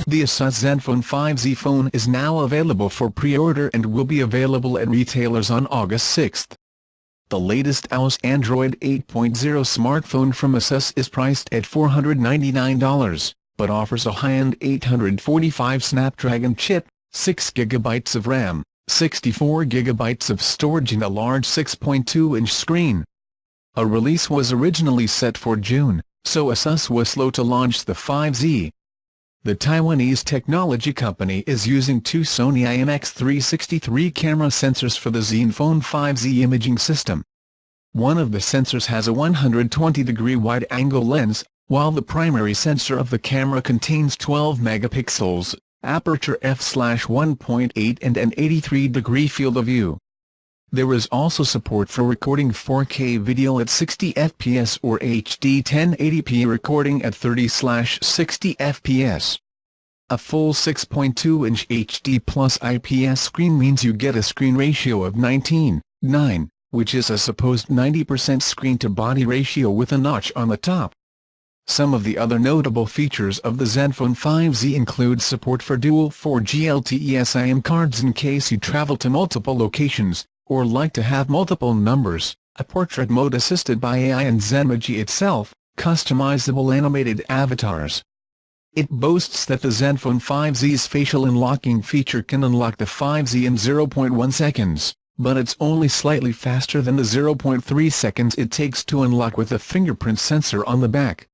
The Asus Zenfone 5Z phone is now available for pre-order and will be available at retailers on August 6. The latest Ous Android 8.0 smartphone from Asus is priced at $499, but offers a high-end 845 Snapdragon chip, 6GB of RAM, 64GB of storage and a large 6.2-inch screen. A release was originally set for June, so Asus was slow to launch the 5Z. The Taiwanese technology company is using two Sony IMX363 camera sensors for the Zeonfone 5Z imaging system. One of the sensors has a 120-degree wide-angle lens, while the primary sensor of the camera contains 12 megapixels, aperture f/1.8 and an 83-degree field of view. There is also support for recording 4K video at 60 fps or HD 1080p recording at 30/60 fps. A full 6.2-inch HD plus IPS screen means you get a screen ratio of 19:9, which is a supposed 90% screen-to-body ratio with a notch on the top. Some of the other notable features of the Zenfone 5Z include support for dual 4G LTE SIM cards in case you travel to multiple locations, or like to have multiple numbers, a portrait mode assisted by AI and Zenmoji itself, customizable animated avatars. It boasts that the Zenfone 5Z's facial unlocking feature can unlock the 5Z in 0.1 seconds, but it's only slightly faster than the 0.3 seconds it takes to unlock with the fingerprint sensor on the back.